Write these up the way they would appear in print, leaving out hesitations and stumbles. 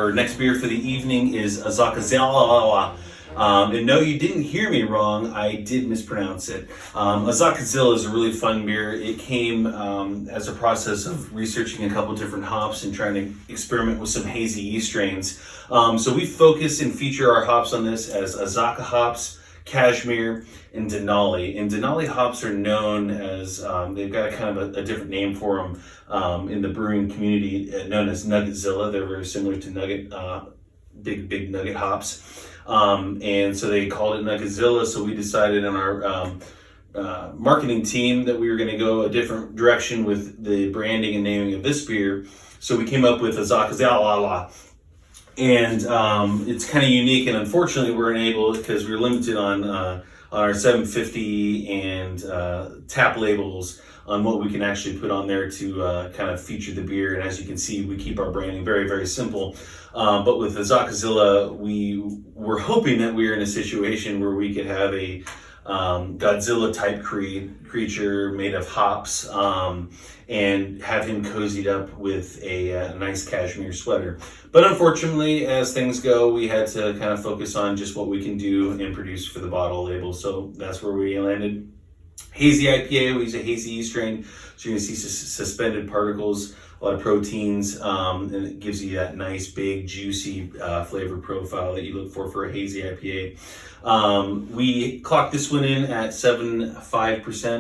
Our next beer for the evening is a Cazillila. And no, you didn't hear me wrong. I did mispronounce it. A Cazillila is a really fun beer. It came as a process of researching a couple different hops and trying to experiment with some hazy yeast strains. So we focus and feature our hops on this as Azacca hops, Cashmere, and Denali. And Denali hops are known as, they've got a kind of a different name for them in the brewing community, known as Nuggetsilla. They're very similar to nugget, big nugget hops. And so they called it Nuggetsilla. So we decided in our marketing team that we were going to go a different direction with the branding and naming of this beer. So we came up with a Cazillila. And it's kind of unique, and unfortunately we're unable, because we were limited on our 750 and tap labels on what we can actually put on there to kind of feature the beer. And as you can see, we keep our branding very, very simple. But with the Cazillila, we were hoping that we were in a situation where we could have a Godzilla type creature made of hops, and have him cozied up with a nice cashmere sweater. But unfortunately, as things go, we had to kind of focus on just what we can do and produce for the bottle label. So that's where we landed. Hazy IPA, we use a hazy yeast strain. So you're gonna see suspended particles, a lot of proteins, and it gives you that nice, big, juicy flavor profile that you look for a hazy IPA. We clocked this one in at 7.5%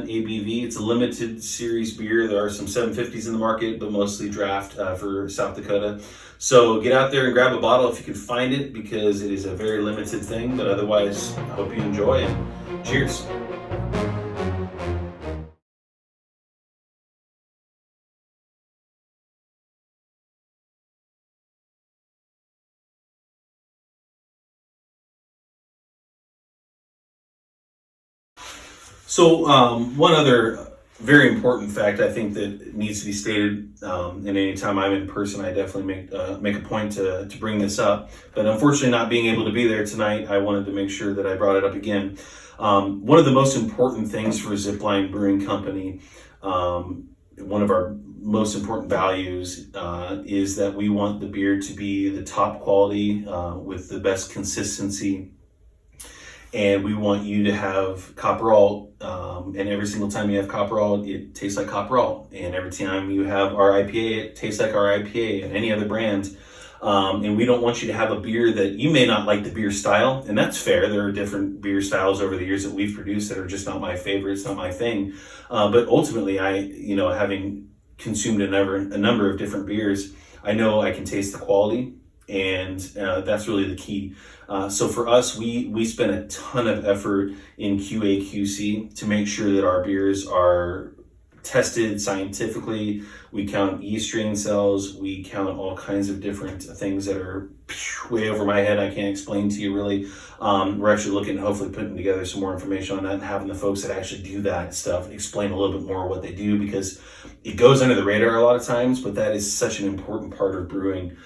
ABV. It's a limited series beer. There are some 750s in the market, but mostly draft for South Dakota. So get out there and grab a bottle if you can find it, because it is a very limited thing. But otherwise, I hope you enjoy, and cheers. So one other very important fact I think that needs to be stated, and anytime I'm in person, I definitely make a point to bring this up. But unfortunately, not being able to be there tonight, I wanted to make sure that I brought it up again. One of the most important things for Zipline Brewing Company, one of our most important values, is that we want the beer to be the top quality with the best consistency. And we want you to have Copperalt, and every single time you have Copperalt, it tastes like Copperalt. And every time you have our IPA, it tastes like our IPA and any other brand. And we don't want you to have a beer that you may not like the beer style, and that's fair. There are different beer styles over the years that we've produced that are just not my favorite. It's not my thing. But ultimately, having consumed a number of different beers, I know I can taste the quality. And that's really the key. So for us, we spend a ton of effort in QA QC to make sure that our beers are tested scientifically. We count yeast strain cells. We count all kinds of different things that are way over my head. I can't explain to you really. We're actually looking at hopefully putting together some more information on that and having the folks that actually do that stuff explain a little bit more what they do, because it goes under the radar a lot of times, but that is such an important part of brewing.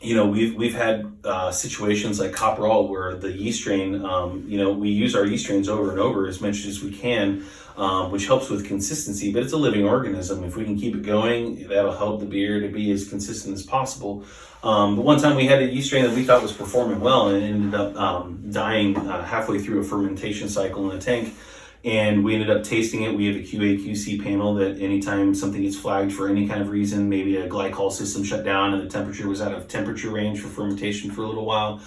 We've had situations like Copperalt where the yeast strain, we use our yeast strains over and over as much as we can, which helps with consistency, but it's a living organism. If we can keep it going, that'll help the beer to be as consistent as possible. But one time we had a yeast strain that we thought was performing well, and it ended up dying halfway through a fermentation cycle in the tank. And we ended up tasting it. We have a QA QC panel that anytime something gets flagged for any kind of reason, maybe a glycol system shut down and the temperature was out of temperature range for fermentation for a little while,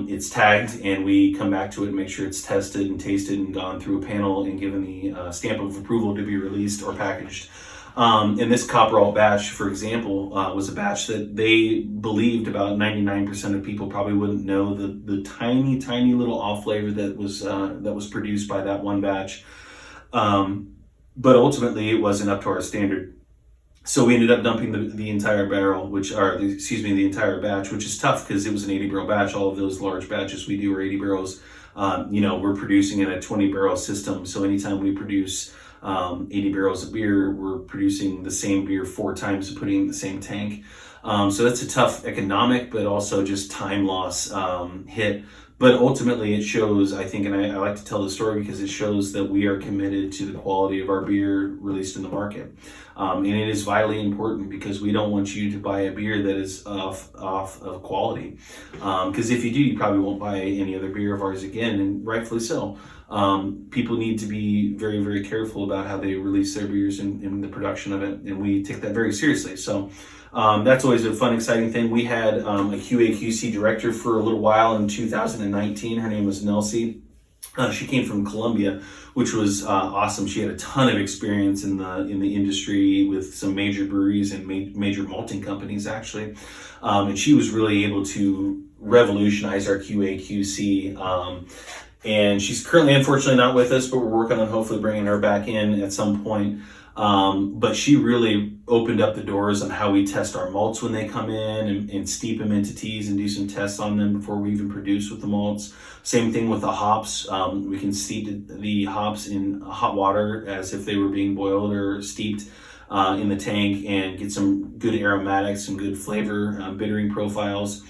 it's tagged, and we come back to it and make sure it's tested and tasted and gone through a panel and given the stamp of approval to be released or packaged. And this Copperalt batch, for example, was a batch that they believed about 99% of people probably wouldn't know the tiny little off flavor that was produced by that one batch. But ultimately, it wasn't up to our standard. So we ended up dumping the entire barrel, the entire batch, which is tough because it was an 80 barrel batch. All of those large batches we do are 80 barrels. We're producing in a 20 barrel system. So anytime we produce 80 barrels of beer, we're producing the same beer 4 times and putting it in the same tank. So that's a tough economic, but also just time loss hit. But ultimately it shows, I think, and I like to tell the story because it shows that we are committed to the quality of our beer released in the market. And it is vitally important because we don't want you to buy a beer that is off of quality. Because if you do, you probably won't buy any other beer of ours again, and rightfully so. People need to be very, very careful about how they release their beers and the production of it, and we take that very seriously. So that's always a fun, exciting thing. We had a QA/QC director for a little while in 2019. Her name was Nelsie. She came from Colombia, which was awesome. She had a ton of experience in the industry with some major breweries and major malting companies, actually. And she was really able to revolutionize our QA/QC. And she's currently, unfortunately, not with us, but we're working on hopefully bringing her back in at some point. But she really opened up the doors on how we test our malts when they come in and steep them into teas and do some tests on them before we even produce with the malts. Same thing with the hops. We can steep the hops in hot water as if they were being boiled or steeped in the tank and get some good aromatics, some good flavor, bittering profiles.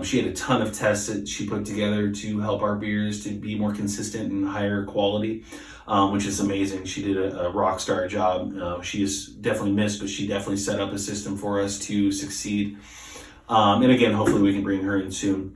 She had a ton of tests that she put together to help our beers to be more consistent and higher quality, which is amazing. She did a rock star job. She is definitely missed, but she definitely set up a system for us to succeed. And again, hopefully we can bring her in soon.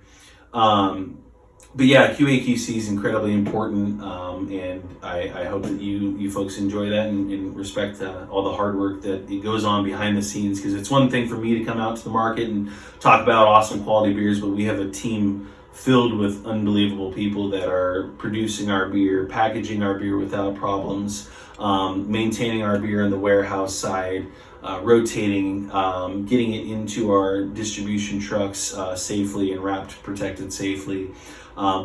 But yeah, QA/QC is incredibly important, and I hope that you folks enjoy that and respect all the hard work that it goes on behind the scenes, because it's one thing for me to come out to the market and talk about awesome quality beers, but we have a team filled with unbelievable people that are producing our beer, packaging our beer without problems, maintaining our beer in the warehouse side, rotating, getting it into our distribution trucks safely and wrapped, protected safely.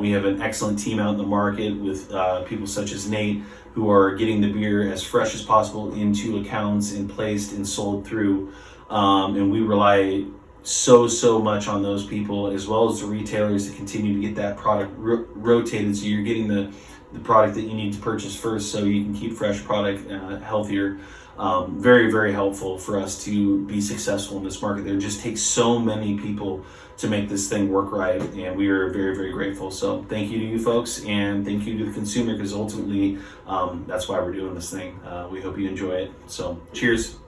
We have an excellent team out in the market with people such as Nate, who are getting the beer as fresh as possible into accounts and placed and sold through. And we rely so much on those people, as well as the retailers, to continue to get that product rotated, so you're getting the product that you need to purchase first, so you can keep fresh product healthier. Very, very helpful for us to be successful in this market. There just takes so many people to make this thing work right, and we are very, very grateful. So thank you to you folks, and thank you to the consumer, because ultimately that's why we're doing this thing. We hope you enjoy it. So cheers.